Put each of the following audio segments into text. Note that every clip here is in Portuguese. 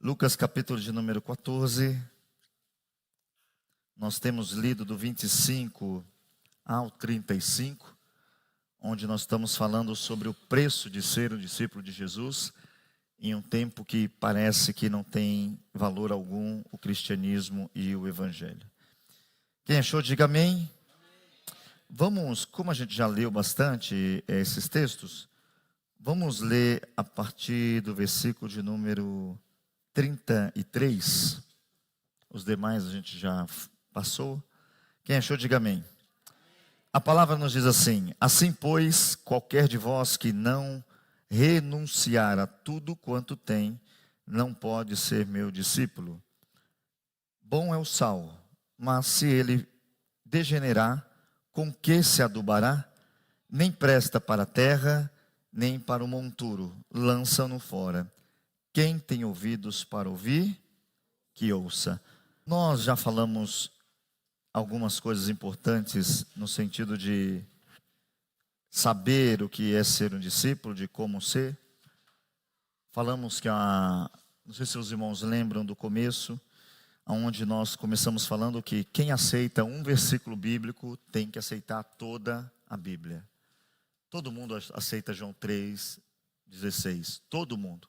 Lucas capítulo de número 14, nós temos lido do 25 ao 35, onde nós estamos falando sobre o preço de ser um discípulo de Jesus, em um tempo que parece que não tem valor algum o cristianismo e o evangelho. Quem achou, diga amém. Vamos, como a gente já leu bastante esses textos, vamos ler a partir do versículo de número 33, os demais a gente já passou. Quem achou, diga amém. A palavra nos diz assim: assim, pois, qualquer de vós que não renunciar a tudo quanto tem, não pode ser meu discípulo. Bom é o sal, mas se ele degenerar, com que se adubará? Nem presta para a terra, nem para o monturo, lança-no fora. Quem tem ouvidos para ouvir, que ouça. Nós já falamos algumas coisas importantes no sentido de saber o que é ser um discípulo, de como ser. Falamos que não sei se os irmãos lembram do começo, onde nós começamos falando que quem aceita um versículo bíblico tem que aceitar toda a Bíblia. Todo mundo aceita João 3,16, todo mundo.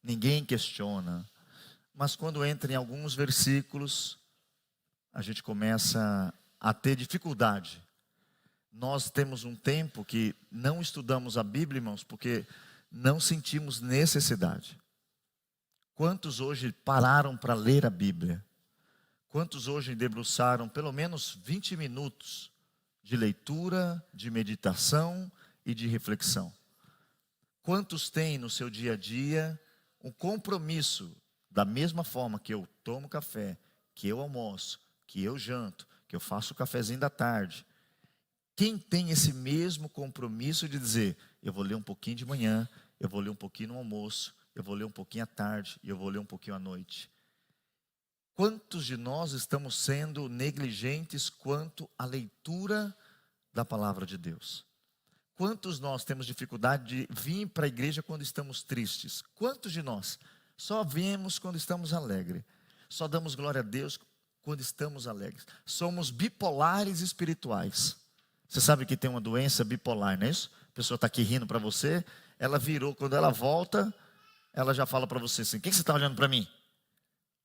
Ninguém questiona, mas quando entra em alguns versículos, a gente começa a ter dificuldade. Nós temos um tempo que não estudamos a Bíblia, irmãos, porque não sentimos necessidade. Quantos hoje pararam para ler a Bíblia? Quantos hoje debruçaram pelo menos 20 minutos de leitura, de meditação e de reflexão? Quantos têm no seu dia a dia um compromisso, da mesma forma que eu tomo café, que eu almoço, que eu janto, que eu faço o cafezinho da tarde? Quem tem esse mesmo compromisso de dizer, eu vou ler um pouquinho de manhã, eu vou ler um pouquinho no almoço, eu vou ler um pouquinho à tarde e eu vou ler um pouquinho à noite? Quantos de nós estamos sendo negligentes quanto à leitura da palavra de Deus? Quantos nós temos dificuldade de vir para a igreja quando estamos tristes? Quantos de nós só viemos quando estamos alegres? Só damos glória a Deus quando estamos alegres? Somos bipolares espirituais. Você sabe que tem uma doença bipolar, não é isso? A pessoa está aqui rindo para você, ela virou, quando ela volta, ela já fala para você assim: o que você está olhando para mim?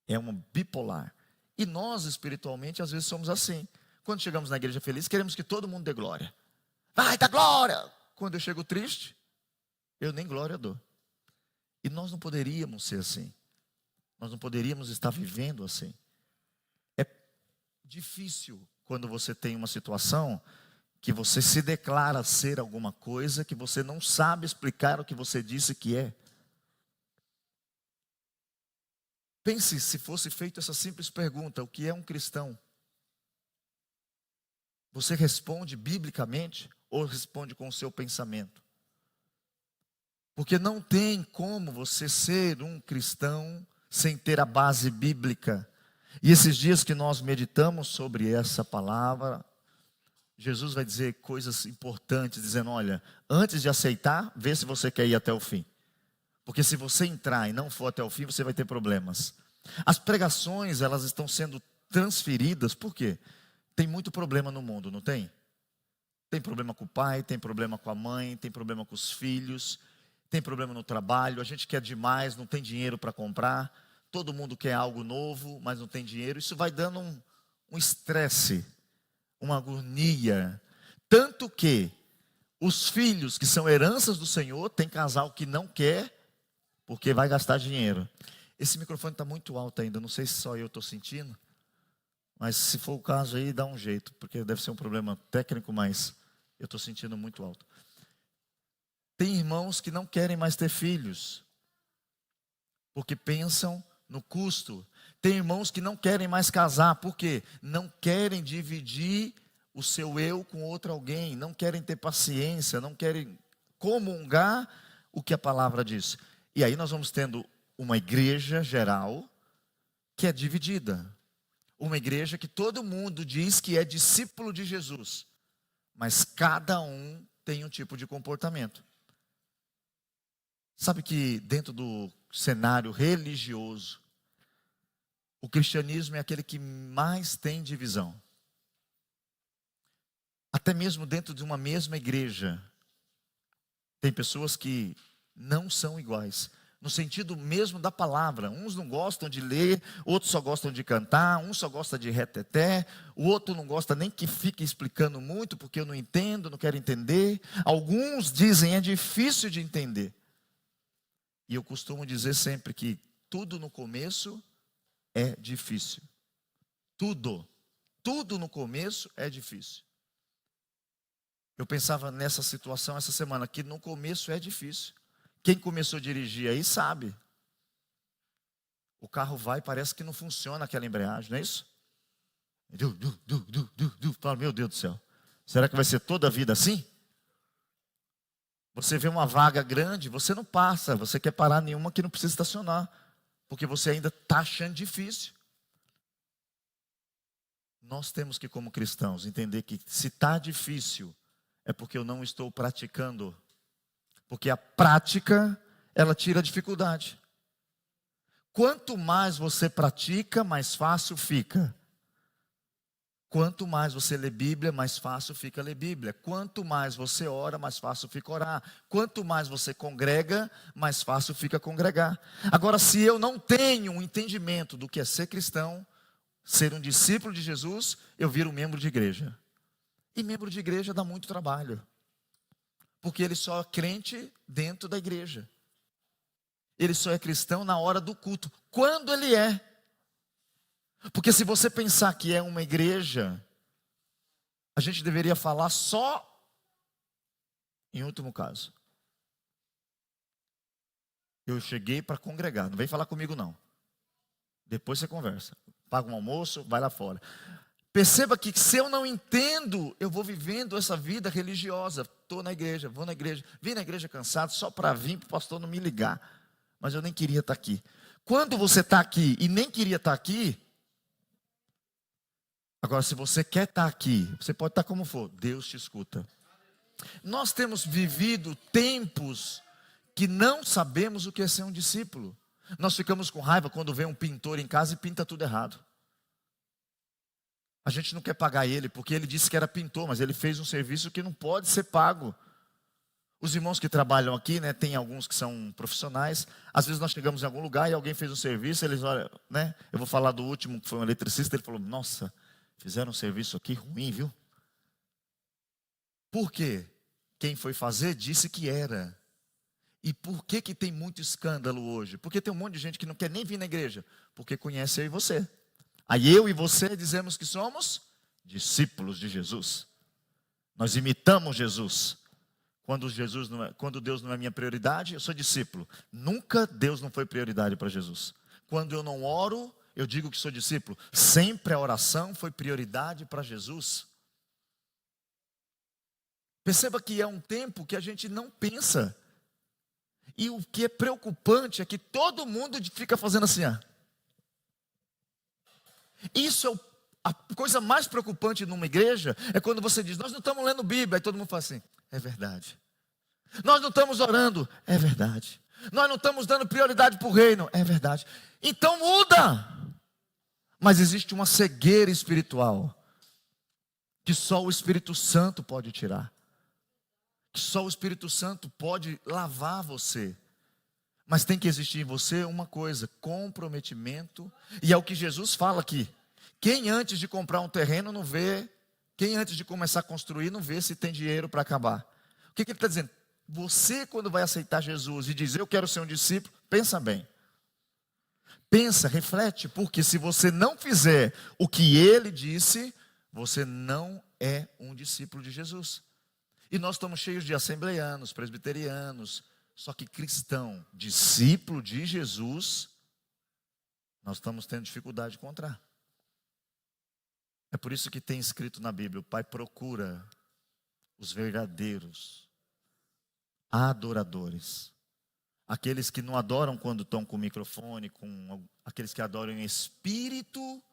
É uma bipolar. E nós espiritualmente às vezes somos assim. Quando chegamos na igreja feliz, queremos que todo mundo dê glória. Vai, dá glória! Quando eu chego triste, eu nem glória dou. E nós não poderíamos ser assim. Nós não poderíamos estar vivendo assim. É difícil quando você tem uma situação que você se declara ser alguma coisa que você não sabe explicar o que você disse que é. Pense se fosse feita essa simples pergunta: o que é um cristão? Você responde biblicamente ou responde com o seu pensamento? Porque não tem como você ser um cristão sem ter a base bíblica. E esses dias que nós meditamos sobre essa palavra, Jesus vai dizer coisas importantes, dizendo: olha, antes de aceitar, vê se você quer ir até o fim. Porque se você entrar e não for até o fim, você vai ter problemas. As pregações, elas estão sendo transferidas, por quê? Tem muito problema no mundo, não tem? Tem problema com o pai, tem problema com a mãe, tem problema com os filhos, tem problema no trabalho, a gente quer demais, não tem dinheiro para comprar, todo mundo quer algo novo, mas não tem dinheiro. Isso vai dando um estresse, uma agonia. Tanto que os filhos que são heranças do Senhor, tem casal que não quer, porque vai gastar dinheiro. Esse microfone está muito alto ainda, não sei se só eu estou sentindo. Mas se for o caso aí, dá um jeito, porque deve ser um problema técnico, mas eu estou sentindo muito alto. Tem irmãos que não querem mais ter filhos, porque pensam no custo. Tem irmãos que não querem mais casar, porque não querem dividir o seu eu com outro alguém, não querem ter paciência, não querem comungar o que a palavra diz. E aí nós vamos tendo uma igreja geral que é dividida. Uma igreja que todo mundo diz que é discípulo de Jesus, mas cada um tem um tipo de comportamento. Sabe que dentro do cenário religioso, o cristianismo é aquele que mais tem divisão. Até mesmo dentro de uma mesma igreja, tem pessoas que não são iguais, no sentido mesmo da palavra. Uns não gostam de ler, outros só gostam de cantar, um só gosta de reteté, o outro não gosta nem que fique explicando muito, porque eu não entendo, não quero entender. Alguns dizem é difícil de entender. E eu costumo dizer sempre que tudo no começo é difícil. Tudo no começo é difícil. Eu pensava nessa situação essa semana, que no começo é difícil. Quem começou a dirigir aí sabe. O carro vai, parece que não funciona aquela embreagem, não é isso? Fala, meu Deus do céu, será que vai ser toda a vida assim? Você vê uma vaga grande, você não passa, você quer parar nenhuma que não precisa estacionar, porque você ainda está achando difícil. Nós temos que, como cristãos, entender que se está difícil, é porque eu não estou praticando. Porque a prática, ela tira a dificuldade. Quanto mais você pratica, mais fácil fica. Quanto mais você lê Bíblia, mais fácil fica ler Bíblia. Quanto mais você ora, mais fácil fica orar. Quanto mais você congrega, mais fácil fica congregar. Agora, se eu não tenho um entendimento do que é ser cristão, ser um discípulo de Jesus, eu viro um membro de igreja. E membro de igreja dá muito trabalho. Porque ele só é crente dentro da igreja. Ele só é cristão na hora do culto. Quando ele é. Porque se você pensar que é uma igreja, a gente deveria falar só em último caso. Eu cheguei para congregar, não vem falar comigo não. Depois você conversa. Paga um almoço, vai lá fora. Perceba que se eu não entendo, eu vou vivendo essa vida religiosa. Estou na igreja, vou na igreja. Vim na igreja cansado só para vir para o pastor não me ligar. Mas eu nem queria estar aqui. Quando você está aqui e nem queria estar aqui, agora se você quer estar aqui, você pode estar como for, Deus te escuta. Nós temos vivido tempos que não sabemos o que é ser um discípulo. Nós ficamos com raiva quando vem um pintor em casa e pinta tudo errado. A gente não quer pagar ele, porque ele disse que era pintor, mas ele fez um serviço que não pode ser pago. Os irmãos que trabalham aqui, né, tem alguns que são profissionais. Às vezes nós chegamos em algum lugar e alguém fez um serviço, eles olham, né? Eu vou falar do último, que foi um eletricista, ele falou, nossa, fizeram um serviço aqui ruim, viu? Por quê? Quem foi fazer disse que era. E por que tem muito escândalo hoje? Porque tem um monte de gente que não quer nem vir na igreja, porque conhece eu e você. Aí eu e você dizemos que somos discípulos de Jesus. Nós imitamos Jesus. Quando Deus não é minha prioridade, eu sou discípulo. Nunca Deus não foi prioridade para Jesus. Quando eu não oro, eu digo que sou discípulo. Sempre a oração foi prioridade para Jesus. Perceba que é um tempo que a gente não pensa. E o que é preocupante é que todo mundo fica fazendo assim, ó. Isso é a coisa mais preocupante numa igreja, é quando você diz, nós não estamos lendo Bíblia, aí todo mundo fala assim, é verdade. Nós não estamos orando, é verdade. Nós não estamos dando prioridade para o reino, é verdade. Então muda. Mas existe uma cegueira espiritual, que só o Espírito Santo pode tirar. Que só o Espírito Santo pode lavar você. Mas tem que existir em você uma coisa, comprometimento. E é o que Jesus fala aqui. Quem antes de comprar um terreno não vê, quem antes de começar a construir não vê se tem dinheiro para acabar. O que ele está dizendo? Você quando vai aceitar Jesus e dizer eu quero ser um discípulo, pensa bem. Pensa, reflete, porque se você não fizer o que ele disse, você não é um discípulo de Jesus. E nós estamos cheios de assembleianos, presbiterianos, só que cristão, discípulo de Jesus, nós estamos tendo dificuldade de encontrar. É por isso que tem escrito na Bíblia, o Pai procura os verdadeiros adoradores. Aqueles que não adoram quando estão com o microfone, aqueles que adoram em espírito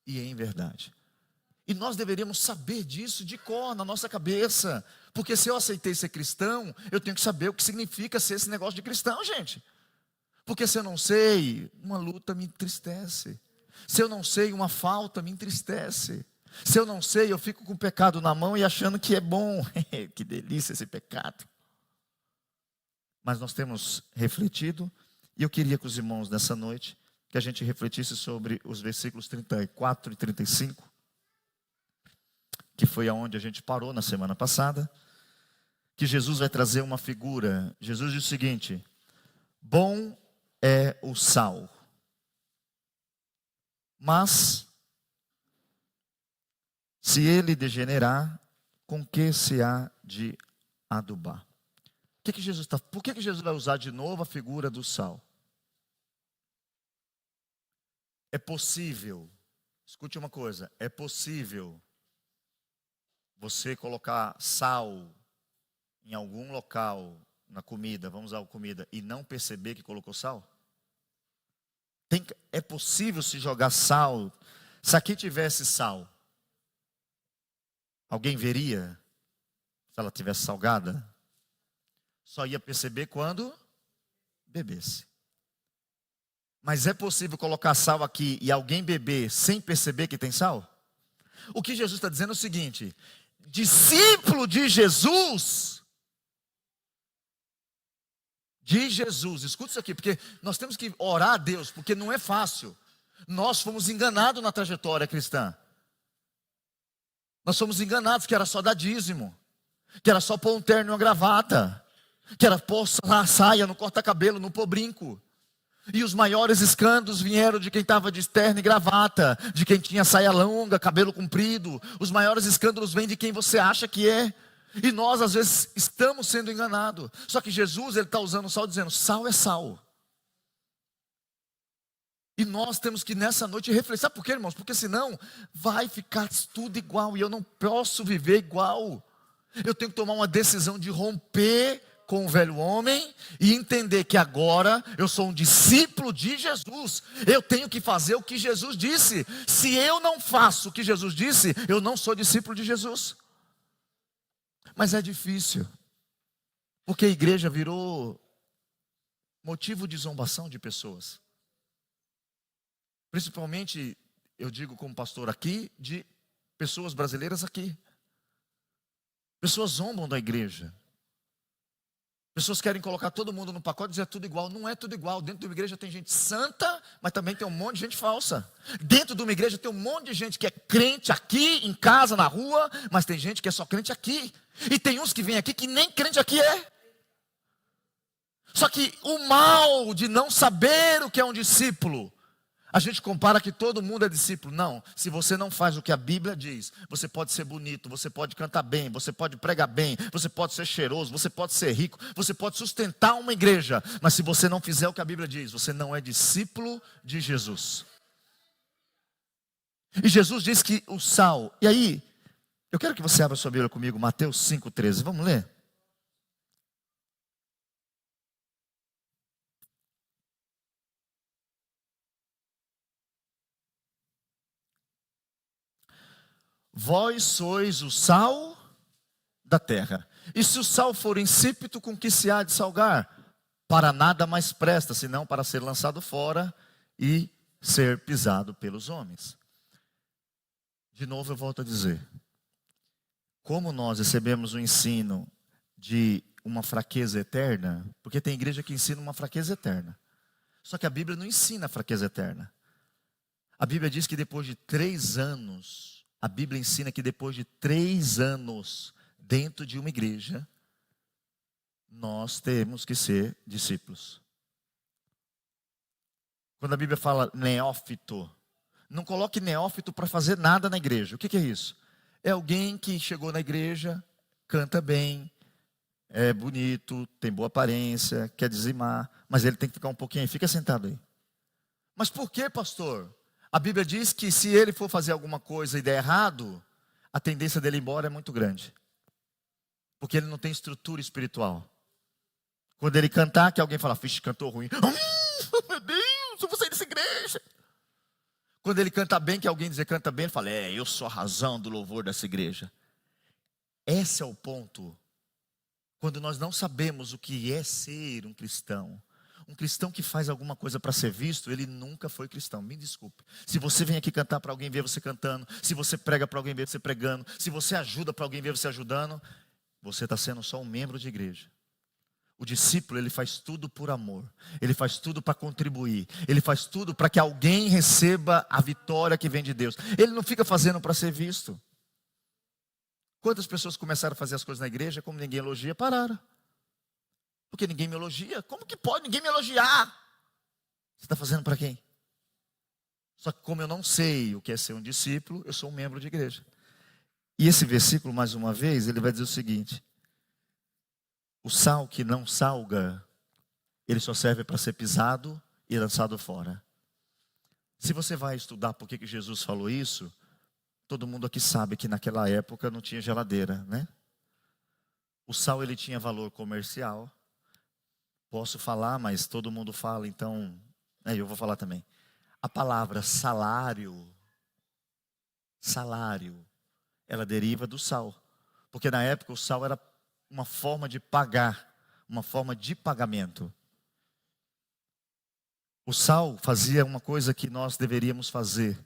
e em verdade. E nós deveríamos saber disso de cor, na nossa cabeça. Porque se eu aceitei ser cristão, eu tenho que saber o que significa ser esse negócio de cristão, gente. Porque se eu não sei, uma luta me entristece. Se eu não sei, uma falta me entristece. Se eu não sei, eu fico com o pecado na mão e achando que é bom. Que delícia esse pecado. Mas nós temos refletido, e eu queria com os irmãos nessa noite, que a gente refletisse sobre os versículos 34 e 35, que foi aonde a gente parou na semana passada, que Jesus vai trazer uma figura. Jesus diz o seguinte: bom é o sal, mas se ele degenerar, com que se há de adubar? Por que Jesus vai usar de novo a figura do sal? É possível, escute uma coisa, é possível você colocar sal em algum local na comida, vamos usar a comida, e não perceber que colocou sal? É possível se jogar sal? Se aqui tivesse sal, alguém veria se ela tivesse salgada? Só ia perceber quando bebesse. Mas é possível colocar sal aqui e alguém beber sem perceber que tem sal? O que Jesus está dizendo é o seguinte: discípulo de Jesus, escuta isso aqui, porque nós temos que orar a Deus, porque não é fácil. Nós fomos enganados na trajetória cristã. Nós fomos enganados que era só dar dízimo, que era só pôr um terno e uma gravata, que era pôr a saia, não corta cabelo, não pôr brinco. E os maiores escândalos vieram de quem estava de terno e gravata, de quem tinha saia longa, cabelo comprido. Os maiores escândalos vêm de quem você acha que é. E nós às vezes estamos sendo enganados. Só que Jesus, ele está usando o sal dizendo, sal é sal. E nós temos que nessa noite refletir. Sabe por quê, irmãos? Porque senão vai ficar tudo igual. E eu não posso viver igual. Eu tenho que tomar uma decisão de romper com o velho homem e entender que agora eu sou um discípulo de Jesus. Eu tenho que fazer o que Jesus disse. Se eu não faço o que Jesus disse, eu não sou discípulo de Jesus. Mas é difícil, porque a igreja virou motivo de zombação de pessoas. Principalmente, eu digo como pastor aqui, de pessoas brasileiras aqui. Pessoas zombam da igreja. Pessoas querem colocar todo mundo no pacote e dizer tudo igual. Não é tudo igual. Dentro de uma igreja tem gente santa, mas também tem um monte de gente falsa. Dentro de uma igreja tem um monte de gente que é crente aqui, em casa, na rua, mas tem gente que é só crente aqui. E tem uns que vêm aqui que nem crente aqui é. Só que o mal de não saber o que é um discípulo, a gente compara que todo mundo é discípulo. Não, se você não faz o que a Bíblia diz, você pode ser bonito, você pode cantar bem, você pode pregar bem, você pode ser cheiroso, você pode ser rico, você pode sustentar uma igreja, mas se você não fizer o que a Bíblia diz, você não é discípulo de Jesus. E Jesus diz que o sal, e aí, eu quero que você abra sua Bíblia comigo, Mateus 5,13, vamos ler? Vós sois o sal da terra. E se o sal for insípido, com que se há de salgar? Para nada mais presta, senão para ser lançado fora e ser pisado pelos homens. De novo eu volto a dizer, como nós recebemos o ensino de uma fraqueza eterna, porque tem igreja que ensina uma fraqueza eterna. Só que a Bíblia não ensina a fraqueza eterna. A Bíblia diz que depois de 3 anos... A Bíblia ensina que depois de 3 anos dentro de uma igreja, nós temos que ser discípulos. Quando a Bíblia fala neófito, não coloque neófito para fazer nada na igreja. O que é isso? É alguém que chegou na igreja, canta bem, é bonito, tem boa aparência, quer dizimar, mas ele tem que ficar um pouquinho aí, fica sentado aí. Mas por que, pastor? A Bíblia diz que se ele for fazer alguma coisa e der errado, a tendência dele ir embora é muito grande. Porque ele não tem estrutura espiritual. Quando ele cantar, que alguém fala, vixe, cantou ruim. Meu Deus, eu vou sair dessa igreja. Quando ele canta bem, que alguém dizer canta bem, ele fala, eu sou a razão do louvor dessa igreja. Esse é o ponto. Quando nós não sabemos o que é ser um cristão. Um cristão que faz alguma coisa para ser visto, ele nunca foi cristão, me desculpe. Se você vem aqui cantar para alguém ver você cantando, se você prega para alguém ver você pregando, se você ajuda para alguém ver você ajudando, você está sendo só um membro de igreja. O discípulo, ele faz tudo por amor, ele faz tudo para contribuir, ele faz tudo para que alguém receba a vitória que vem de Deus. Ele não fica fazendo para ser visto. Quantas pessoas começaram a fazer as coisas na igreja, como ninguém elogia, pararam. Porque ninguém me elogia. Como que pode ninguém me elogiar? Você está fazendo para quem? Só que como eu não sei o que é ser um discípulo, eu sou um membro de igreja. E esse versículo, mais uma vez, ele vai dizer o seguinte: o sal que não salga, ele só serve para ser pisado e lançado fora. Se você vai estudar por que Jesus falou isso, todo mundo aqui sabe que naquela época não tinha geladeira, né? O sal, ele tinha valor comercial. Posso falar, mas todo mundo fala, então eu vou falar também. A palavra salário, ela deriva do sal. Porque na época o sal era uma forma de pagar, uma forma de pagamento. O sal fazia uma coisa que nós deveríamos fazer.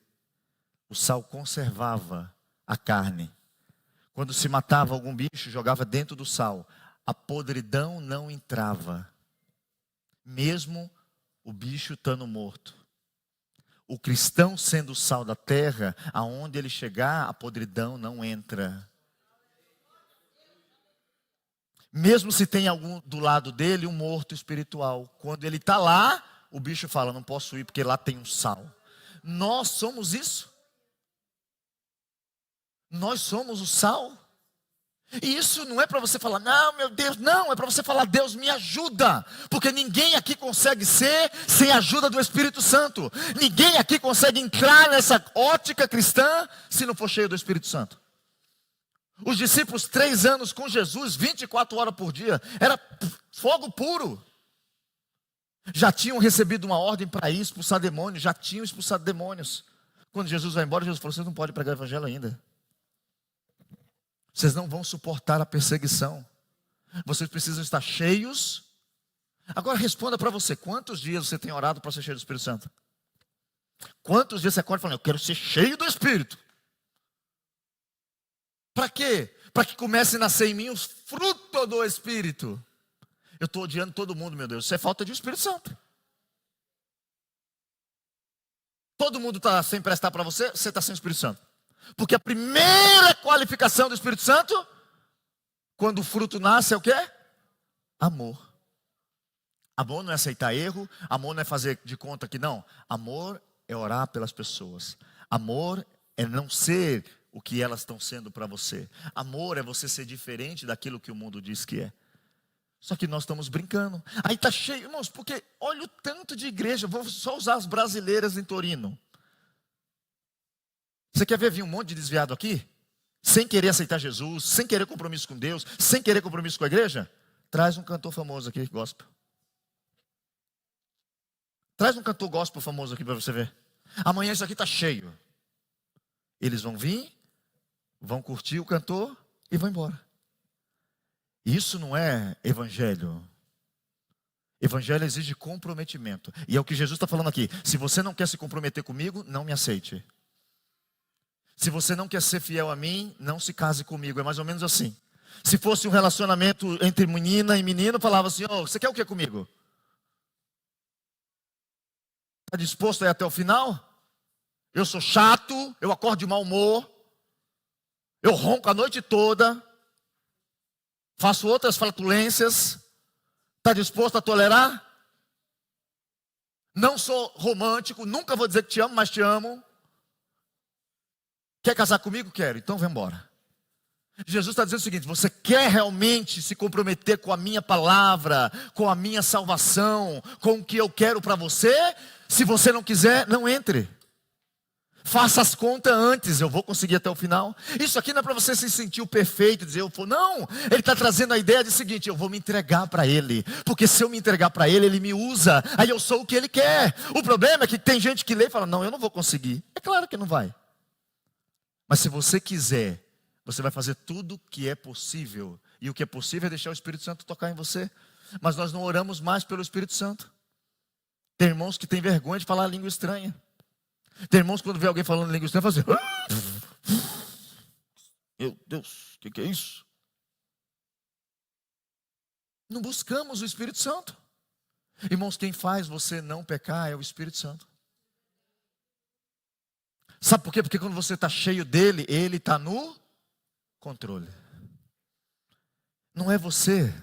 O sal conservava a carne. Quando se matava algum bicho, jogava dentro do sal. A podridão não entrava. Mesmo o bicho estando morto. O cristão sendo o sal da terra, aonde ele chegar, a podridão não entra. Mesmo se tem algum do lado dele, um morto espiritual. Quando ele está lá, o bicho fala, não posso ir porque lá tem um sal. Nós somos isso. Nós somos o sal. E isso não é para você falar, não, meu Deus, não. É para você falar, Deus, me ajuda. Porque ninguém aqui consegue ser sem a ajuda do Espírito Santo. Ninguém aqui consegue entrar nessa ótica cristã se não for cheio do Espírito Santo. Os discípulos, 3 anos com Jesus, 24 horas por dia, era fogo puro. Já tinham recebido uma ordem para ir expulsar demônios, já tinham expulsado demônios. Quando Jesus vai embora, Jesus falou, vocês não podem pregar o evangelho ainda. Vocês não vão suportar a perseguição. Vocês precisam estar cheios. Agora responda para você, quantos dias você tem orado para ser cheio do Espírito Santo? Quantos dias você acorda falando, eu quero ser cheio do Espírito? Para quê? Para que comece a nascer em mim os frutos do Espírito. Eu estou odiando todo mundo, meu Deus. Isso é falta de Espírito Santo. Todo mundo está sem prestar para você, você está sem Espírito Santo. Porque a primeira qualificação do Espírito Santo, quando o fruto nasce, é o quê? Amor. Amor não é aceitar erro, amor não é fazer de conta que não. Amor é orar pelas pessoas. Amor é não ser o que elas estão sendo para você. Amor é você ser diferente daquilo que o mundo diz que é. Só que nós estamos brincando. Aí está cheio, irmãos, porque olha o tanto de igreja. Vou só usar as brasileiras em Torino. Você quer ver vir um monte de desviado aqui? Sem querer aceitar Jesus, sem querer compromisso com Deus, sem querer compromisso com a igreja? Traz um cantor famoso aqui, gospel. Traz um cantor gospel famoso aqui para você ver. Amanhã isso aqui está cheio. Eles vão vir, vão curtir o cantor e vão embora. Isso não é evangelho. Evangelho exige comprometimento. E é o que Jesus está falando aqui. Se você não quer se comprometer comigo, não me aceite. Se você não quer ser fiel a mim, não se case comigo. É mais ou menos assim. Se fosse um relacionamento entre menina e menino, falava assim, você quer o que comigo? Está disposto a ir até o final? Eu sou chato, eu acordo de mau humor, eu ronco a noite toda, faço outras flatulências. Está disposto a tolerar? Não sou romântico, nunca vou dizer que te amo, mas te amo. Quer casar comigo? Quero, então vem embora. Jesus está dizendo o seguinte, você quer realmente se comprometer com a minha palavra, com a minha salvação, com o que eu quero para você? Se você não quiser, não entre. Faça as contas antes, eu vou conseguir até o final. Isso aqui não é para você se sentir o perfeito, dizer, não. Ele está trazendo a ideia de seguinte, eu vou me entregar para Ele. Porque se eu me entregar para Ele, Ele me usa. Aí eu sou o que Ele quer. O problema é que tem gente que lê e fala, não, eu não vou conseguir. É claro que não vai. Mas se você quiser, você vai fazer tudo que é possível. E o que é possível é deixar o Espírito Santo tocar em você. Mas nós não oramos mais pelo Espírito Santo. Tem irmãos que têm vergonha de falar língua estranha. Tem irmãos que quando vê alguém falando língua estranha, fazem assim, meu Deus, o que é isso? Não buscamos o Espírito Santo. Irmãos, quem faz você não pecar é o Espírito Santo. Sabe por quê? Porque quando você está cheio dele, ele está no controle. Não é você.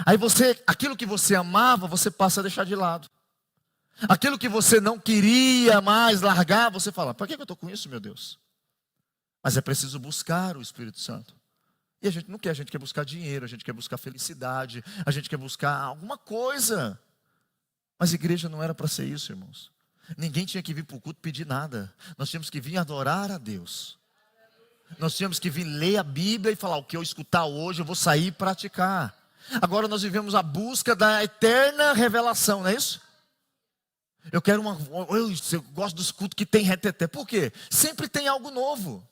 Aí aquilo que você amava, você passa a deixar de lado. Aquilo que você não queria mais largar, você fala, para que eu estou com isso, meu Deus? Mas é preciso buscar o Espírito Santo. E a gente não quer, a gente quer buscar dinheiro, a gente quer buscar felicidade, a gente quer buscar alguma coisa. Mas igreja não era para ser isso, irmãos. Ninguém tinha que vir para o culto pedir nada. Nós tínhamos que vir adorar a Deus. Nós tínhamos que vir ler a Bíblia e falar, o que eu escutar hoje eu vou sair e praticar. Agora nós vivemos a busca da eterna revelação, não é isso? Eu gosto dos cultos que tem reteté. Por quê? Sempre tem algo novo.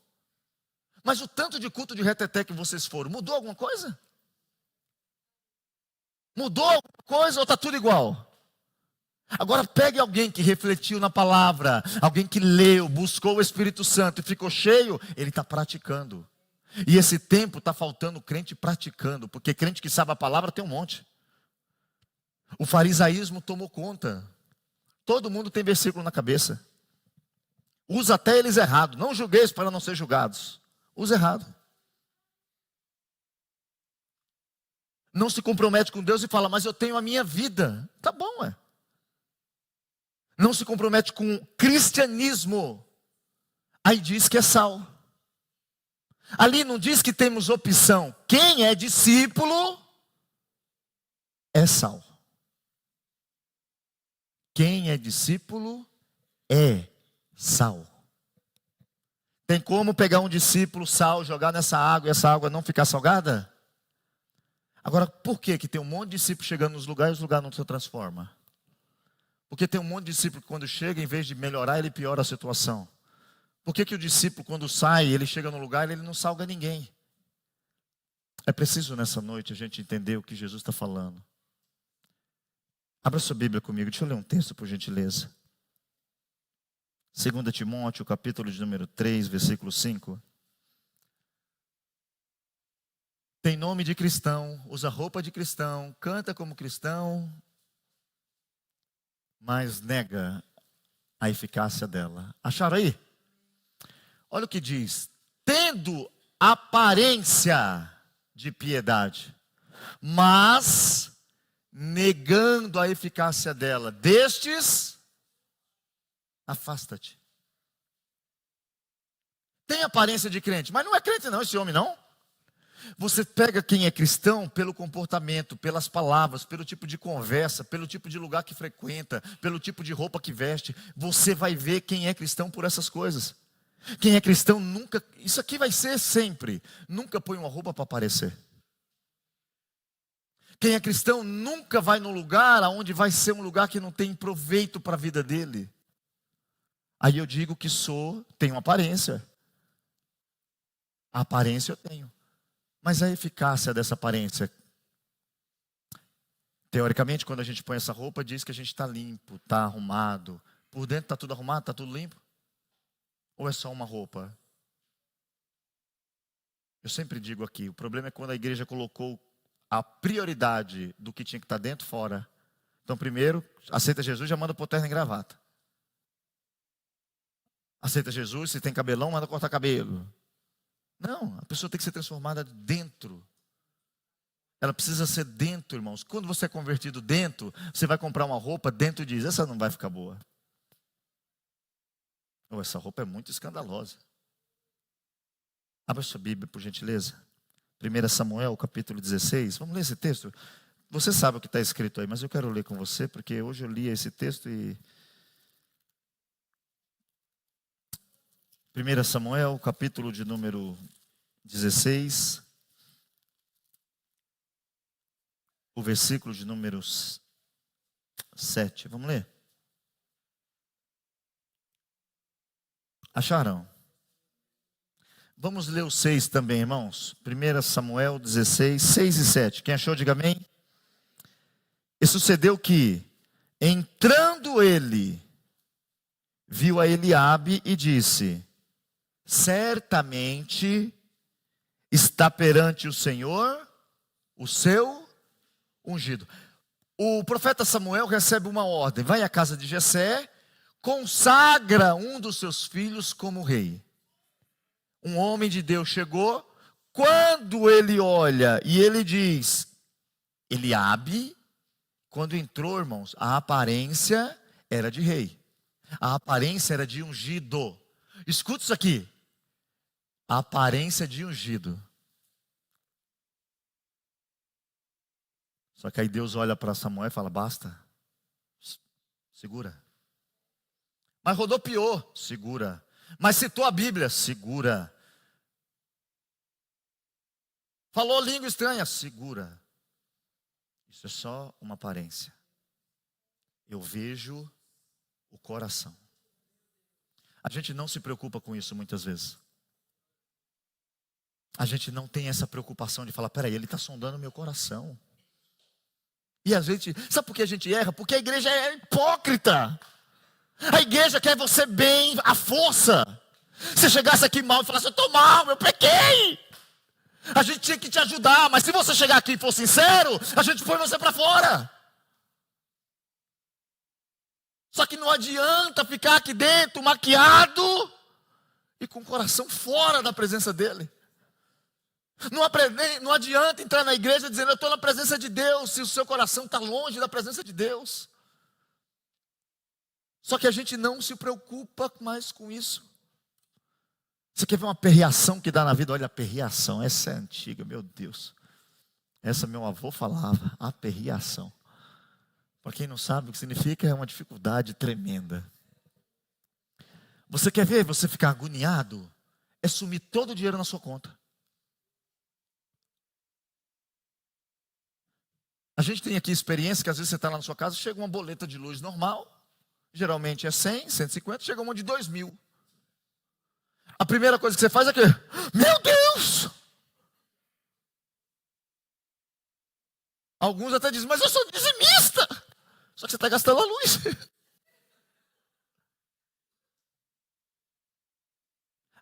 Mas o tanto de culto de reteté que vocês foram, mudou alguma coisa? Mudou alguma coisa ou está tudo igual? Agora pegue alguém que refletiu na palavra, alguém que leu, buscou o Espírito Santo e ficou cheio, ele está praticando. E esse tempo está faltando crente praticando, porque crente que sabe a palavra tem um monte. O farisaísmo tomou conta. Todo mundo tem versículo na cabeça. Usa até eles errado. Não julgueis para não ser julgados. Usa errado. Não se compromete com Deus e fala, mas eu tenho a minha vida. Tá bom, é. Não se compromete com o cristianismo. Aí diz que é sal. Ali não diz que temos opção. Quem é discípulo é sal. Quem é discípulo é sal. Tem como pegar um discípulo, sal, jogar nessa água e essa água não ficar salgada? Agora, por que tem um monte de discípulo chegando nos lugares e os lugares não se transformam? Porque tem um monte de discípulo que quando chega, em vez de melhorar, ele piora a situação. Por que o discípulo, quando sai, ele chega no lugar e ele não salga ninguém? É preciso nessa noite a gente entender o que Jesus está falando. Abra sua Bíblia comigo, deixa eu ler um texto por gentileza. 2 Timóteo, capítulo de número 3, versículo 5. Tem nome de cristão, usa roupa de cristão, canta como cristão, mas nega a eficácia dela. Acharam aí? Olha o que diz. Tendo aparência de piedade, mas negando a eficácia dela. Destes, afasta-te. Tem aparência de crente, mas não é crente não, esse homem não. Você pega quem é cristão pelo comportamento, pelas palavras, pelo tipo de conversa, pelo tipo de lugar que frequenta, pelo tipo de roupa que veste. Você vai ver quem é cristão por essas coisas. Quem é cristão nunca, isso aqui vai ser sempre, nunca põe uma roupa para aparecer. Quem é cristão nunca vai num lugar onde vai ser um lugar que não tem proveito para a vida dele. Aí eu digo que tenho aparência. A aparência eu tenho. Mas a eficácia dessa aparência, teoricamente, quando a gente põe essa roupa, diz que a gente está limpo, está arrumado. Por dentro está tudo arrumado, está tudo limpo? Ou é só uma roupa? Eu sempre digo aqui, o problema é quando a igreja colocou a prioridade do que tinha que estar dentro fora. Então primeiro, aceita Jesus, já manda pôr terno e gravata. Aceita Jesus, se tem cabelão, manda cortar cabelo. Não, a pessoa tem que ser transformada dentro. Ela precisa ser dentro, irmãos. Quando você é convertido dentro, você vai comprar uma roupa, dentro diz, essa não vai ficar boa. Ou essa roupa é muito escandalosa. Abra sua Bíblia, por gentileza. 1 Samuel, capítulo 16. Vamos ler esse texto? Você sabe o que está escrito aí, mas eu quero ler com você, porque hoje eu li esse texto e... 1 Samuel, capítulo de número 16. O versículo de número 7. Vamos ler? Acharam? Vamos ler o 6 também, irmãos. 1 Samuel 16, 6 e 7. Quem achou, diga amém. E sucedeu que, Entrando ele, viu a Eliabe e disse: certamente está perante o Senhor o seu ungido. O profeta Samuel recebe uma ordem: vai à casa de Jessé, consagra um dos seus filhos como rei. Um homem de Deus chegou, quando ele olha e ele diz Eliabe, quando entrou, irmãos, a aparência era de rei. A aparência era de ungido. Escuta isso aqui. A aparência de ungido. Só que aí Deus olha para Samuel e fala: basta. Segura. Mas rodopiou. Segura. Mas citou a Bíblia. Segura. Falou língua estranha. Segura. Isso é só uma aparência. Eu vejo o coração. A gente não se preocupa com isso muitas vezes. A gente não tem essa preocupação de falar: peraí, ele está sondando o meu coração. E às vezes, sabe por que a gente erra? Porque a igreja é hipócrita. A igreja quer você bem, à força. Se chegasse aqui mal e falasse: eu estou mal, eu pequei. A gente tinha que te ajudar, mas se você chegar aqui e for sincero, a gente põe você para fora. Só que não adianta ficar aqui dentro, maquiado e com o coração fora da presença dele. Não adianta entrar na igreja dizendo: eu estou na presença de Deus, se o seu coração está longe da presença de Deus. Só que a gente não se preocupa mais com isso. Você quer ver uma perreação que dá na vida? Olha, a perreação, essa é antiga, meu Deus. Essa meu avô falava, a perreação. Para quem não sabe o que significa, é uma dificuldade tremenda. Você quer ver você ficar agoniado? É sumir todo o dinheiro na sua conta. A gente tem aqui experiência que às vezes você está lá na sua casa, chega uma boleta de luz normal, geralmente é 100, 150, chega uma de 2.000. A primeira coisa que você faz é que: meu Deus! Alguns até dizem: mas eu sou dizimista. Só que você está gastando a luz.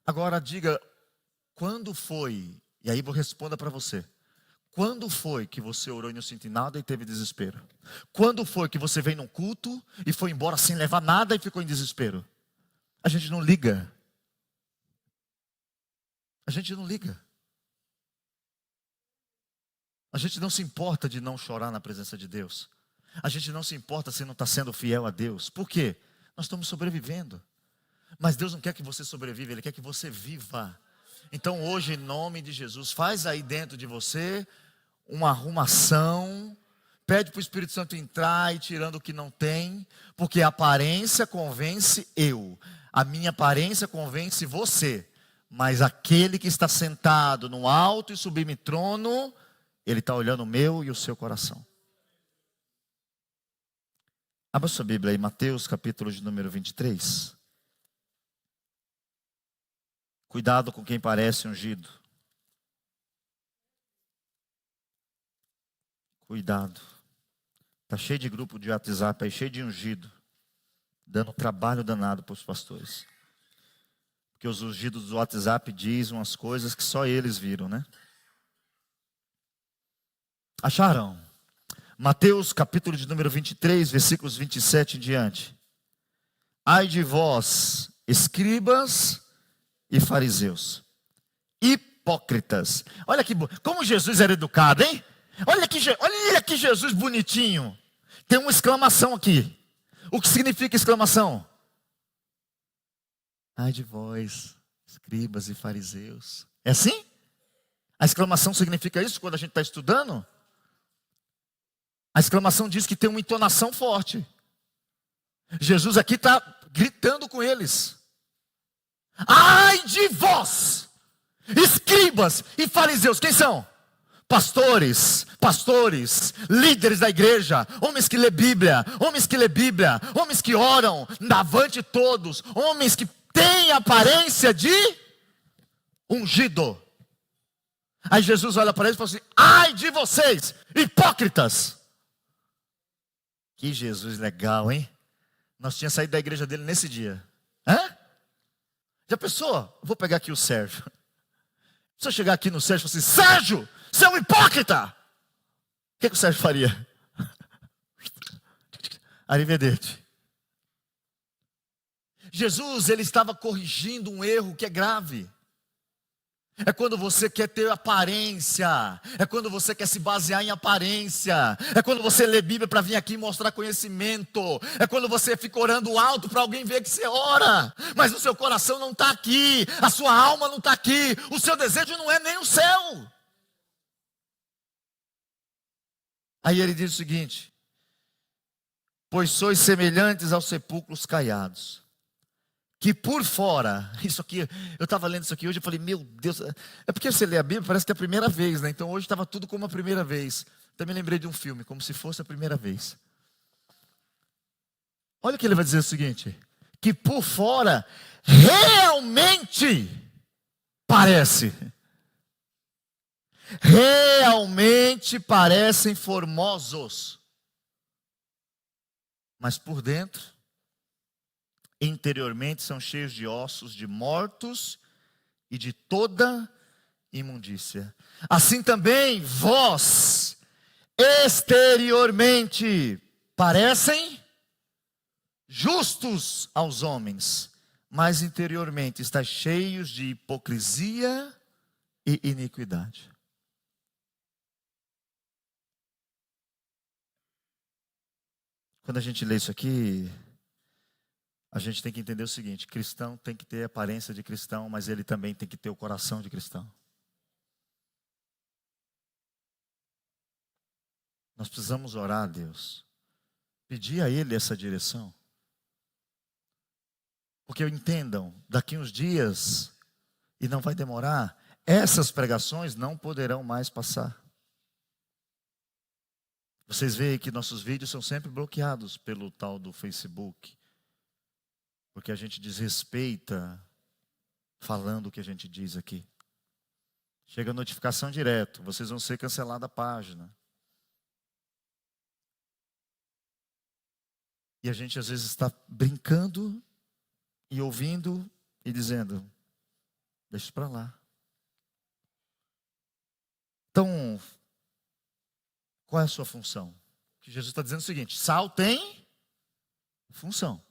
Agora diga, quando foi, e aí vou responder para você. Quando foi que você orou e não sentiu nada e teve desespero? Quando foi que você veio num culto e foi embora sem levar nada e ficou em desespero? A gente não liga. A gente não liga. A gente não se importa de não chorar na presença de Deus. A gente não se importa se não está sendo fiel a Deus. Por quê? Nós estamos sobrevivendo. Mas Deus não quer que você sobreviva, Ele quer que você viva. Então hoje, em nome de Jesus, faz aí dentro de você uma arrumação. Pede para o Espírito Santo entrar e tirando o que não tem. Porque a aparência convence eu. A minha aparência convence você. Mas aquele que está sentado no alto e sublime trono, Ele está olhando o meu e o seu coração. Abra sua Bíblia aí, Mateus capítulo de número 23. Cuidado com quem parece ungido. Cuidado. Está cheio de grupo de WhatsApp aí, cheio de ungido. Dando trabalho danado para os pastores. Porque os ungidos do WhatsApp dizem umas coisas que só eles viram, né? Acharam? Mateus capítulo de número 23, versículos 27 em diante. Ai de vós, escribas e fariseus, hipócritas. Olha que como Jesus era educado, hein? Olha que Jesus bonitinho. Tem uma exclamação aqui. O que significa exclamação? Ai de vós, escribas e fariseus. É assim? A exclamação significa isso quando a gente está estudando? A exclamação diz que tem uma entonação forte. Jesus aqui está gritando com eles. Ai de vós, escribas e fariseus. Quem são? Pastores, líderes da igreja, homens que lê Bíblia, homens que oram, avante todos, homens que têm aparência de ungido. Aí Jesus olha para eles e fala assim: ai de vocês, hipócritas. Que Jesus legal, hein? Nós tínhamos saído da igreja dele nesse dia. Hã? Já pensou? Vou pegar aqui o Sérgio. Se eu chegar aqui no Sérgio e falar assim, Sérgio, você é um hipócrita! O que o Sérgio faria? Arrivederci. Jesus, ele estava corrigindo um erro que é grave. É quando você quer ter aparência. É quando você quer se basear em aparência. É quando você lê Bíblia para vir aqui mostrar conhecimento. É quando você fica orando alto para alguém ver que você ora. Mas o seu coração não está aqui. A sua alma não está aqui. O seu desejo não é nem o céu. Aí ele diz o seguinte: pois sois semelhantes aos sepulcros caiados, que por fora, isso aqui, eu estava lendo isso aqui hoje, eu falei, meu Deus, é porque você lê a Bíblia, parece que é a primeira vez, né? Então hoje estava tudo como a primeira vez. Também lembrei de um filme, como se fosse a primeira vez. Olha o que ele vai dizer o seguinte: que por fora realmente parecem formosos, mas por dentro, interiormente são cheios de ossos de mortos e de toda imundícia. Assim também vós, exteriormente, parecem justos aos homens, mas interiormente estáis cheios de hipocrisia e iniquidade. Quando a gente lê isso aqui, a gente tem que entender o seguinte: cristão tem que ter a aparência de cristão, mas ele também tem que ter o coração de cristão. Nós precisamos orar a Deus, pedir a Ele essa direção. Porque entendam, daqui uns dias, e não vai demorar, essas pregações não poderão mais passar. Vocês veem que nossos vídeos são sempre bloqueados pelo tal do Facebook. Porque a gente desrespeita falando o que a gente diz aqui. Chega a notificação direto, vocês vão ser cancelados a página. E a gente às vezes está brincando e ouvindo e dizendo, deixa isso para lá. Então, qual é a sua função? Que Jesus está dizendo o seguinte: sal tem função.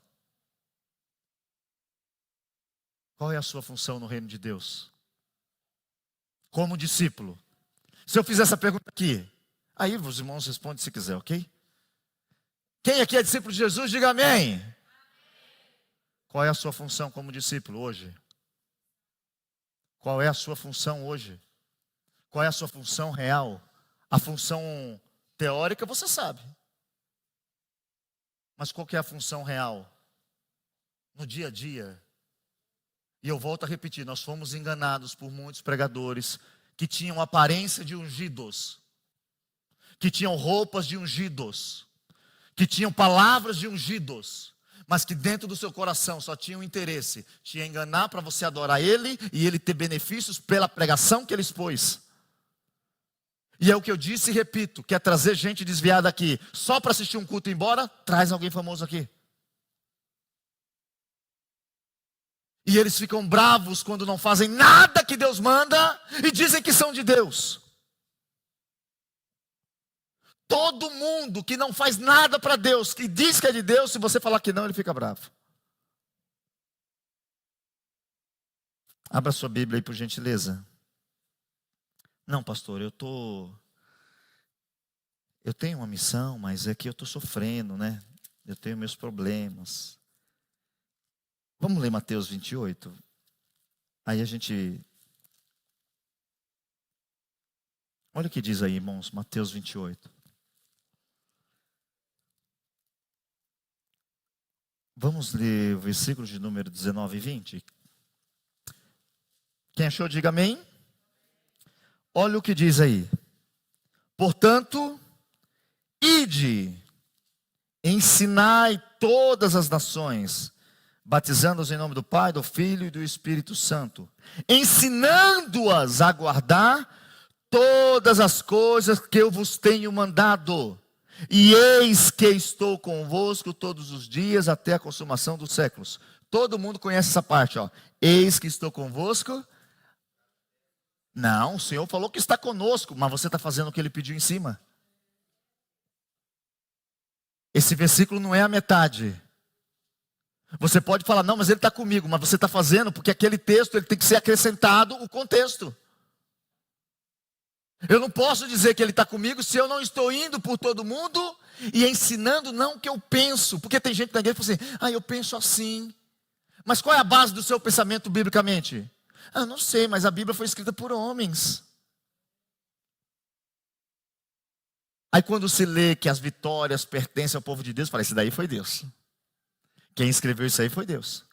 Qual é a sua função no reino de Deus? Como discípulo. Se eu fizer essa pergunta aqui, aí os irmãos respondem se quiser, ok? Quem aqui é discípulo de Jesus, diga amém. Qual é a sua função como discípulo hoje? Qual é a sua função hoje? Qual é a sua função real? A função teórica você sabe. Mas qual que é a função real? No dia a dia. E eu volto a repetir, nós fomos enganados por muitos pregadores que tinham aparência de ungidos, que tinham roupas de ungidos, que tinham palavras de ungidos, mas que dentro do seu coração só tinham interesse, te enganar para você adorar Ele e Ele ter benefícios pela pregação que Ele expôs. E é o que eu disse e repito, quer trazer gente desviada aqui só para assistir um culto e ir embora, traz alguém famoso aqui. E eles ficam bravos quando não fazem nada que Deus manda e dizem que são de Deus. Todo mundo que não faz nada para Deus, que diz que é de Deus, se você falar que não, ele fica bravo. Abra sua Bíblia aí, por gentileza. Não, pastor, eu tenho uma missão, mas é que eu estou sofrendo, né? Eu tenho meus problemas. Vamos ler Mateus 28. Aí a gente... Olha o que diz aí, irmãos, Mateus 28. Vamos ler o versículo de número 19 e 20. Quem achou, diga amém. Olha o que diz aí. Portanto, ide, ensinai todas as nações, batizando-os em nome do Pai, do Filho e do Espírito Santo, ensinando-as a guardar todas as coisas que eu vos tenho mandado. E eis que estou convosco todos os dias até a consumação dos séculos. Todo mundo conhece essa parte, ó. Eis que estou convosco. Não, o Senhor falou que está conosco, mas você está fazendo o que Ele pediu em cima. Esse versículo não é a metade. Você pode falar, não, mas Ele está comigo, mas você está fazendo porque aquele texto ele tem que ser acrescentado o contexto. Eu não posso dizer que Ele está comigo se eu não estou indo por todo mundo e ensinando não o que eu penso. Porque tem gente na igreja que fala assim, eu penso assim. Mas qual é a base do seu pensamento biblicamente? Não sei, mas a Bíblia foi escrita por homens. Aí quando se lê que as vitórias pertencem ao povo de Deus, fala, esse daí foi Deus. Quem escreveu isso aí foi Deus.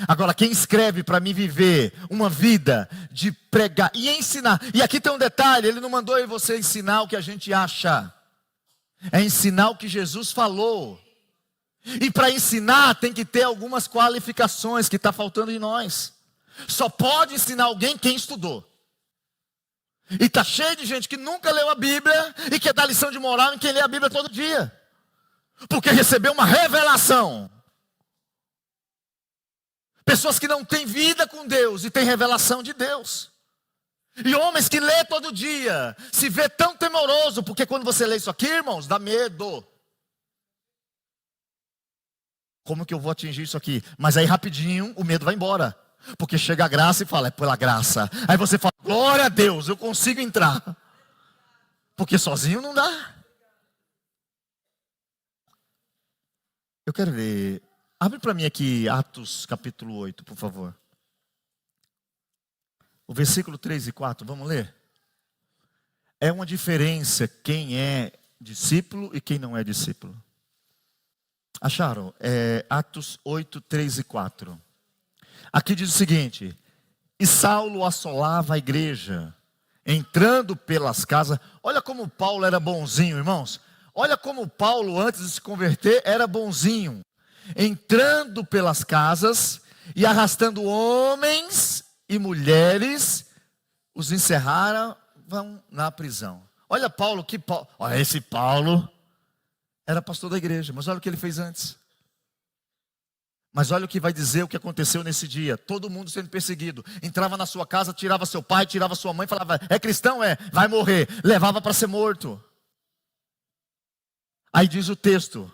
Agora, quem escreve para mim viver uma vida de pregar e ensinar. E aqui tem um detalhe, Ele não mandou eu e você ensinar o que a gente acha. É ensinar o que Jesus falou. E para ensinar tem que ter algumas qualificações que está faltando em nós. Só pode ensinar alguém quem estudou. E está cheio de gente que nunca leu a Bíblia e quer dar lição de moral em quem lê a Bíblia todo dia. Porque recebeu uma revelação. Pessoas que não têm vida com Deus e têm revelação de Deus. E homens que lê todo dia, se vê tão temoroso, porque quando você lê isso aqui, irmãos, dá medo. Como que eu vou atingir isso aqui? Mas aí rapidinho o medo vai embora. Porque chega a graça e fala, é pela graça. Aí você fala, glória a Deus, eu consigo entrar. Porque sozinho não dá. Eu quero ler. Abre para mim aqui Atos capítulo 8, por favor. O versículo 3 e 4, vamos ler? É uma diferença quem é discípulo e quem não é discípulo. Acharam? Atos 8, 3 e 4. Aqui diz o seguinte: e Saulo assolava a igreja, entrando pelas casas. Olha como Paulo era bonzinho, irmãos. Olha como Paulo, antes de se converter, era bonzinho. Entrando pelas casas e arrastando homens e mulheres, os encerraram na prisão. Olha Paulo, olha esse Paulo era pastor da igreja, mas olha o que ele fez antes. Mas olha o que vai dizer o que aconteceu nesse dia. Todo mundo sendo perseguido. Entrava na sua casa, tirava seu pai, tirava sua mãe, falava, é cristão? Vai morrer. Levava para ser morto. Aí diz o texto,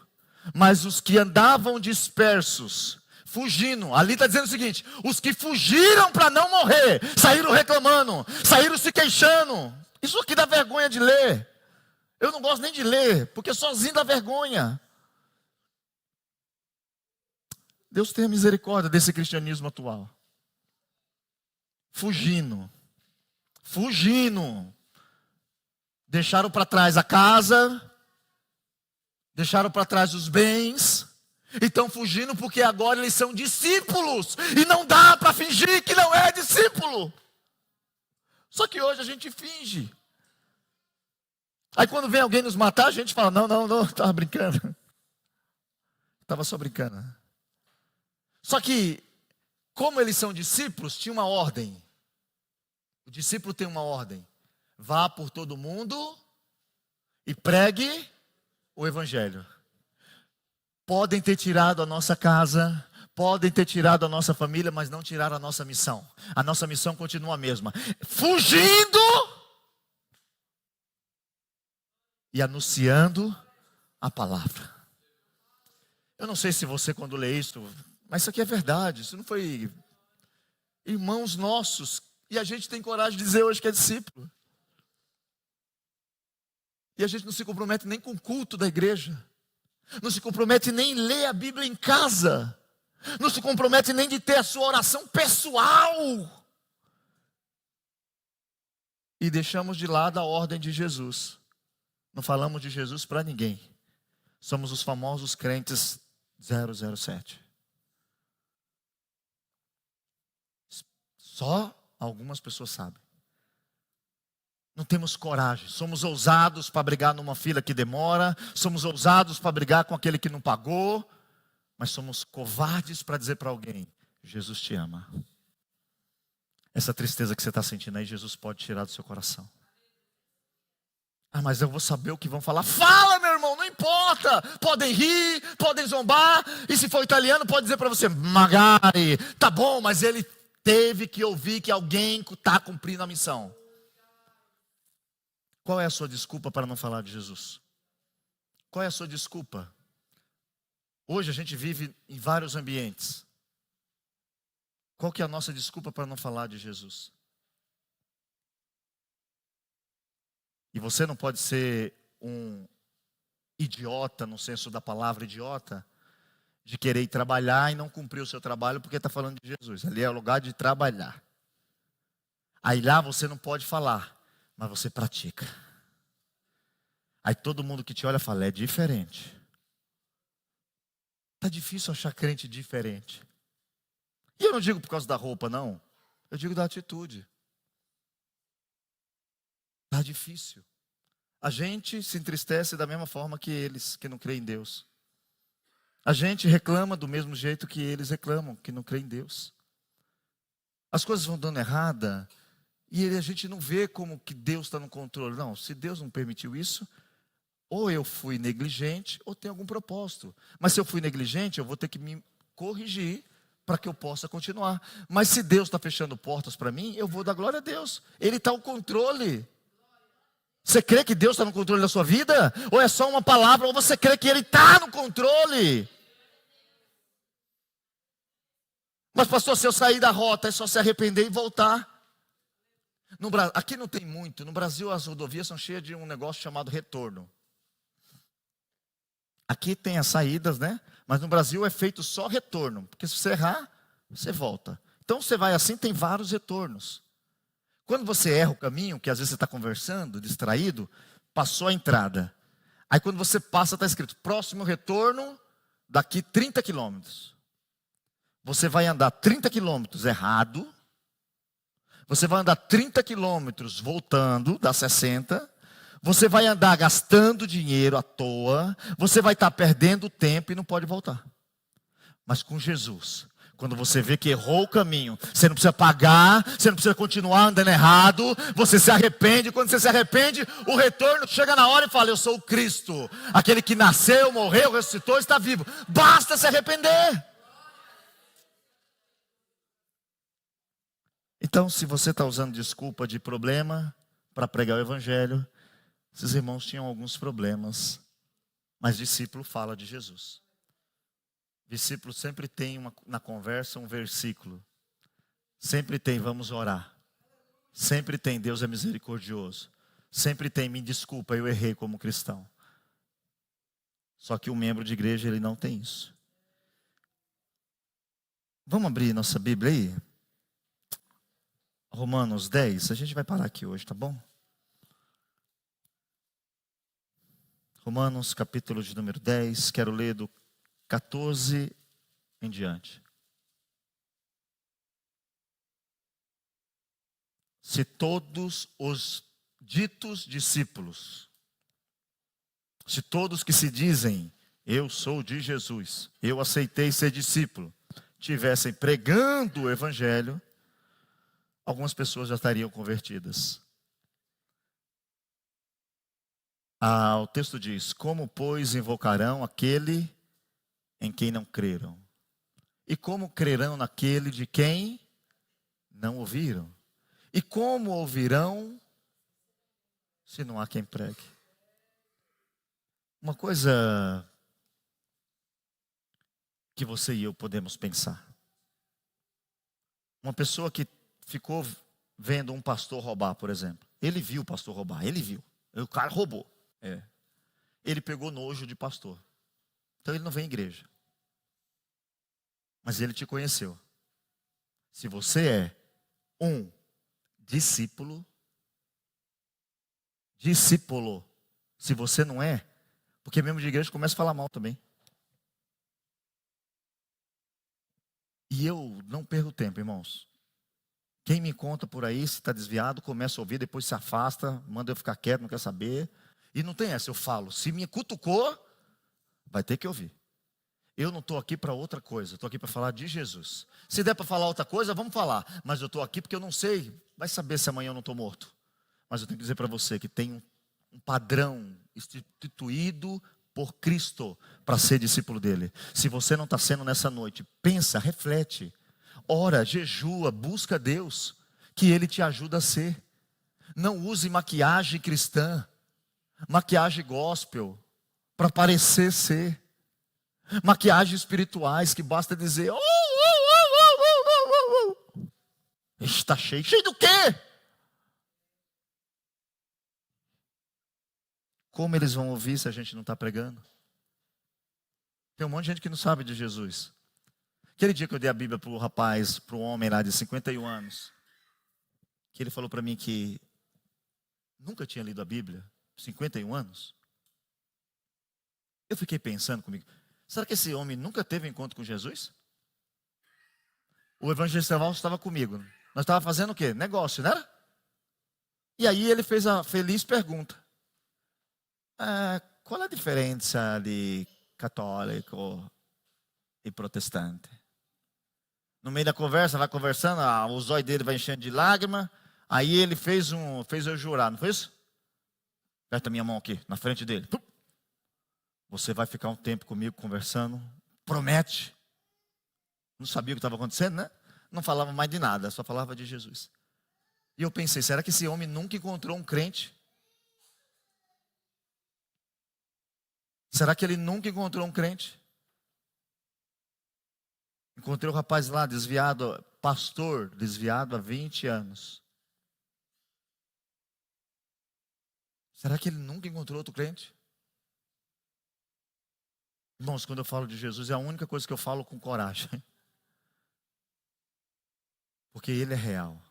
mas os que andavam dispersos, fugindo, ali está dizendo o seguinte, os que fugiram para não morrer, saíram reclamando, saíram se queixando. Isso aqui dá vergonha de ler. Eu não gosto nem de ler, porque sozinho dá vergonha. Deus tenha misericórdia desse cristianismo atual. Fugindo. Deixaram para trás a casa, deixaram para trás os bens, e estão fugindo porque agora eles são discípulos, e não dá para fingir que não é discípulo. Só que hoje a gente finge. Aí quando vem alguém nos matar, a gente fala, não, estava brincando. Estava só brincando. Só que, como eles são discípulos, tinha uma ordem. O discípulo tem uma ordem. Vá por todo mundo e pregue o evangelho. Podem ter tirado a nossa casa, podem ter tirado a nossa família, mas não tiraram a nossa missão. A nossa missão continua a mesma. Fugindo e anunciando a palavra. Eu não sei se você, quando lê isso, mas isso aqui é verdade. Isso não foi irmãos nossos. E a gente tem coragem de dizer hoje que é discípulo. E a gente não se compromete nem com o culto da igreja. Não se compromete nem em ler a Bíblia em casa. Não se compromete nem de ter a sua oração pessoal. E deixamos de lado a ordem de Jesus. Não falamos de Jesus para ninguém. Somos os famosos crentes 007. Só algumas pessoas sabem. Não temos coragem. Somos ousados para brigar numa fila que demora. Somos ousados para brigar com aquele que não pagou. Mas somos covardes para dizer para alguém, Jesus te ama. Essa tristeza que você está sentindo aí, Jesus pode tirar do seu coração. Mas eu vou saber o que vão falar. Fala, meu irmão, não importa. idiota. Podem rir, podem zombar. E se for italiano, pode dizer para você, magari. Tá bom, mas ele teve que ouvir que alguém está cumprindo a missão. Qual é a sua desculpa para não falar de Jesus? Qual é a sua desculpa? Hoje a gente vive em vários ambientes. Qual que é a nossa desculpa para não falar de Jesus? E você não pode ser um idiota, no senso da palavra idiota, de querer ir trabalhar e não cumprir o seu trabalho porque está falando de Jesus. Ali é o lugar de trabalhar. Aí lá você não pode falar, mas você pratica. Aí todo mundo que te olha fala, é diferente. Está difícil achar crente diferente. E eu não digo por causa da roupa, não. Eu digo da atitude. Está difícil. A gente se entristece da mesma forma que eles, que não creem em Deus. A gente reclama do mesmo jeito que eles reclamam, que não creem em Deus. As coisas vão dando errada e a gente não vê como que Deus está no controle. Não, se Deus não permitiu isso, ou eu fui negligente ou tem algum propósito. Mas se eu fui negligente, eu vou ter que me corrigir para que eu possa continuar. Mas se Deus está fechando portas para mim, eu vou dar glória a Deus. Ele está ao controle. Você crê que Deus está no controle da sua vida? Ou é só uma palavra? Ou você crê que Ele está no controle? Mas pastor, se eu sair da rota, é só se arrepender e voltar. Aqui não tem muito. No Brasil as rodovias são cheias de um negócio chamado retorno. Aqui tem as saídas, né? Mas no Brasil é feito só retorno. Porque se você errar, você volta. Então você vai assim, tem vários retornos. Quando você erra o caminho, que às vezes você está conversando, distraído, passou a entrada. Aí quando você passa, está escrito, próximo retorno, daqui 30 quilômetros. Você vai andar 30 quilômetros errado. Você vai andar 30 quilômetros voltando, dá 60. Você vai andar gastando dinheiro à toa. Você vai estar perdendo tempo e não pode voltar. Mas com Jesus, quando você vê que errou o caminho, você não precisa pagar, você não precisa continuar andando errado, você se arrepende. Quando você se arrepende, o retorno chega na hora e fala, eu sou o Cristo. Aquele que nasceu, morreu, ressuscitou, está vivo. Basta se arrepender. Então, se você está usando desculpa de problema para pregar o evangelho, esses irmãos tinham alguns problemas, mas discípulo fala de Jesus. Discípulo sempre tem na conversa um versículo. Sempre tem, vamos orar. Sempre tem, Deus é misericordioso. Sempre tem, me desculpa, eu errei como cristão. Só que o membro de igreja, ele não tem isso. Vamos abrir nossa Bíblia aí? Romanos 10, a gente vai parar aqui hoje, tá bom? Romanos capítulo de número 10, quero ler do 14 em diante. Se todos os ditos discípulos, se todos que se dizem, eu sou de Jesus, eu aceitei ser discípulo, tivessem pregando o evangelho, algumas pessoas já estariam convertidas. O texto diz, como pois invocarão aquele em quem não creram? E como crerão naquele de quem não ouviram? E como ouvirão se não há quem pregue? Uma coisa que você e eu podemos pensar. Uma pessoa que ficou vendo um pastor roubar, por exemplo. Ele viu o pastor roubar, ele viu. O cara roubou. Ele pegou nojo de pastor. Então ele não vem à igreja. Mas ele te conheceu. Se você é um discípulo, se você não é, porque mesmo de igreja começa a falar mal também. E eu não perco tempo, irmãos. Quem me conta por aí, se está desviado, começa a ouvir, depois se afasta, manda eu ficar quieto, não quer saber. E não tem essa, eu falo, se me cutucou, vai ter que ouvir. Eu não estou aqui para outra coisa, estou aqui para falar de Jesus. Se der para falar outra coisa, vamos falar. Mas eu estou aqui porque eu não sei, vai saber se amanhã eu não estou morto. Mas eu tenho que dizer para você que tem um padrão instituído por Cristo para ser discípulo dele. Se você não está sendo nessa noite, pensa, reflete, ora, jejua, busca Deus, que Ele te ajuda a ser. Não use maquiagem cristã, maquiagem gospel, para parecer ser. Maquiagens espirituais que basta dizer, está cheio. Cheio do quê? Como eles vão ouvir se a gente não está pregando? Tem um monte de gente que não sabe de Jesus. Aquele dia que eu dei a Bíblia para o rapaz, para o homem lá de 51 anos, que ele falou para mim que nunca tinha lido a Bíblia, 51 anos. Eu fiquei pensando comigo, será que esse homem nunca teve encontro com Jesus? O evangelista Valso estava comigo. Nós estávamos fazendo o quê? Negócio, não era? E aí ele fez a feliz pergunta. Qual a diferença de católico e protestante? No meio da conversa, vai conversando, o zóio dele vai enchendo de lágrima. Aí ele fez eu jurar, não fez? Aperta a minha mão aqui, na frente dele. Você vai ficar um tempo comigo conversando? Promete. Não sabia o que estava acontecendo, né? Não falava mais de nada, só falava de Jesus. E eu pensei, será que esse homem nunca encontrou um crente? Será que ele nunca encontrou um crente? Encontrei o rapaz lá, desviado, pastor, desviado há 20 anos. Será que ele nunca encontrou outro crente? Irmãos, quando eu falo de Jesus, é a única coisa que eu falo com coragem. Porque Ele é real.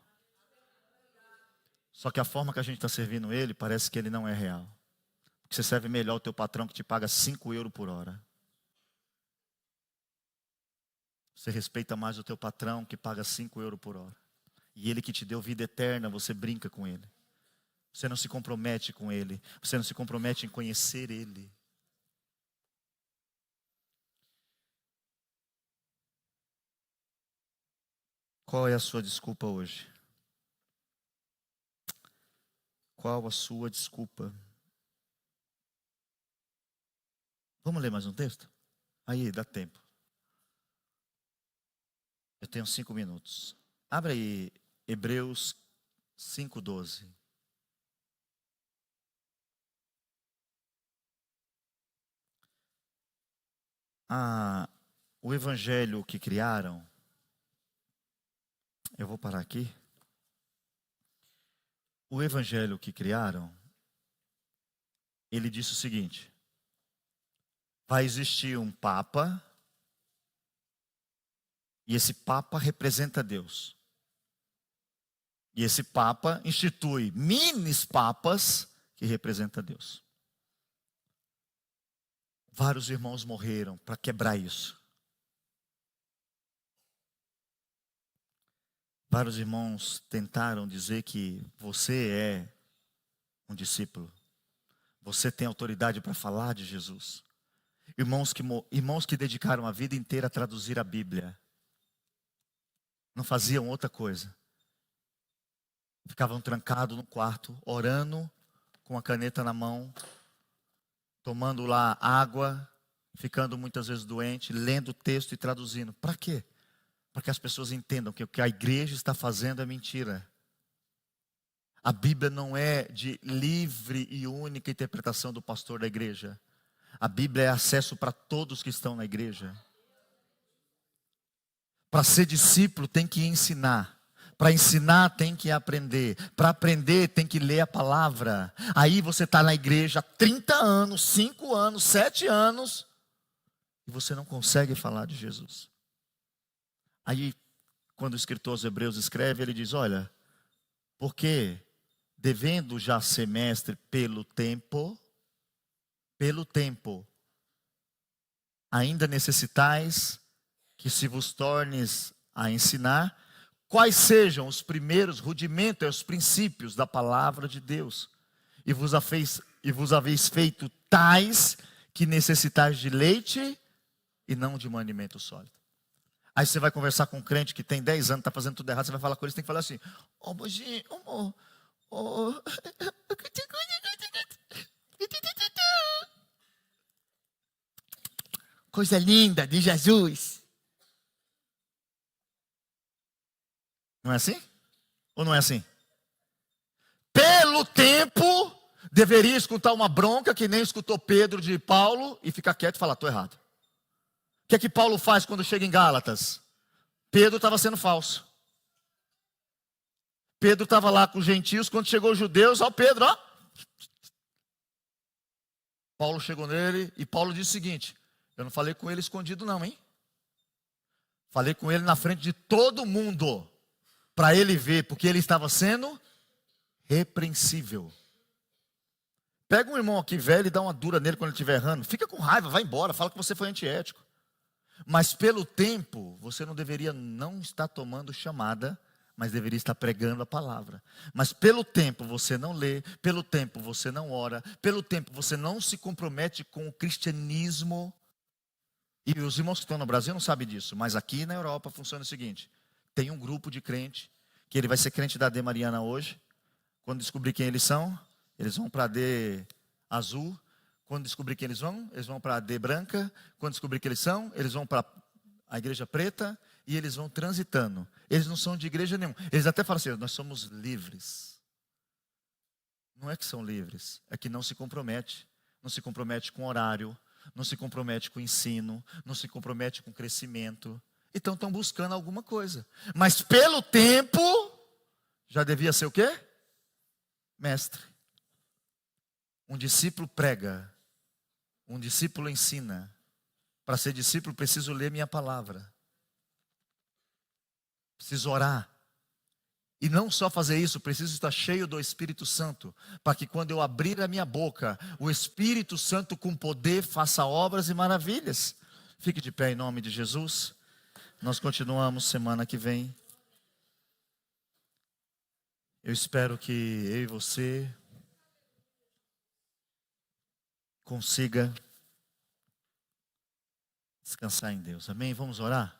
Só que a forma que a gente está servindo Ele, parece que Ele não é real. Porque você serve melhor o teu patrão que te paga 5 euros por hora. Você respeita mais o teu patrão que paga 5 euros por hora. E Ele que te deu vida eterna, você brinca com Ele. Você não se compromete com Ele. Você não se compromete em conhecer Ele. Qual é a sua desculpa hoje? Qual a sua desculpa? Vamos ler mais um texto? Aí, dá tempo. Eu tenho 5 minutos. Abre aí, Hebreus 5:12. O evangelho que criaram, eu vou parar aqui. O evangelho que criaram, ele disse o seguinte: vai existir um papa, e esse papa representa Deus. E esse papa institui minis papas que representam Deus. Vários irmãos morreram para quebrar isso. Vários irmãos tentaram dizer que você é um discípulo. Você tem autoridade para falar de Jesus. Irmãos que dedicaram a vida inteira a traduzir a Bíblia. Não faziam outra coisa. Ficavam trancados no quarto, orando, com a caneta na mão, tomando lá água, ficando muitas vezes doente, lendo o texto e traduzindo. Para quê? Para que as pessoas entendam que o que a igreja está fazendo é mentira. A Bíblia não é de livre e única interpretação do pastor da igreja. A Bíblia é acesso para todos que estão na igreja. Para ser discípulo tem que ensinar. Para ensinar tem que aprender. Para aprender tem que ler a palavra. Aí você está na igreja há 30 anos, 5 anos, 7 anos. E você não consegue falar de Jesus. Aí, quando o escritor aos Hebreus escreve, ele diz, olha, porque devendo já ser mestre pelo tempo, ainda necessitais que se vos tornes a ensinar quais sejam os primeiros rudimentos, os princípios da palavra de Deus. E vos haveis feito tais que necessitais de leite e não de mantimento sólido. Aí você vai conversar com um crente que tem 10 anos, está fazendo tudo errado, você vai falar com ele, você tem que falar assim, mozinho, Coisa linda de Jesus. Não é assim? Ou não é assim? Pelo tempo, deveria escutar uma bronca que nem escutou Pedro de Paulo e ficar quieto e falar, estou errado. O que é que Paulo faz quando chega em Gálatas? Pedro estava sendo falso. Pedro estava lá com os gentios, quando chegou os judeus, ó Pedro, ó. Paulo chegou nele e Paulo disse o seguinte, eu não falei com ele escondido não, hein? Falei com ele na frente de todo mundo, para ele ver, porque ele estava sendo repreensível. Pega um irmão aqui velho e dá uma dura nele quando ele estiver errando. Fica com raiva, vai embora, fala que você foi antiético. Mas pelo tempo, você não deveria não estar tomando chamada, mas deveria estar pregando a palavra. Mas pelo tempo você não lê, pelo tempo você não ora, pelo tempo você não se compromete com o cristianismo. E os irmãos que estão no Brasil não sabem disso, mas aqui na Europa funciona o seguinte: tem um grupo de crente, que ele vai ser crente da D Mariana hoje. Quando descobrir quem eles vão para a D azul. Quando descobrir quem eles vão para a D branca. Quando descobrir quem eles vão para a igreja preta. E eles vão transitando. Eles não são de igreja nenhuma. Eles até falam assim, nós somos livres. Não é que são livres, é que não se compromete. Não se compromete com horário, não se compromete com ensino, não se compromete com crescimento. Então estão buscando alguma coisa. Mas pelo tempo, já devia ser o quê? Mestre. Um discípulo prega, um discípulo ensina. Para ser discípulo preciso ler minha palavra. Preciso orar. E não só fazer isso, preciso estar cheio do Espírito Santo, para que quando eu abrir a minha boca, o Espírito Santo com poder faça obras e maravilhas. Fique de pé em nome de Jesus. Nós continuamos semana que vem. Eu espero que eu e você consiga descansar em Deus. Amém? Vamos orar?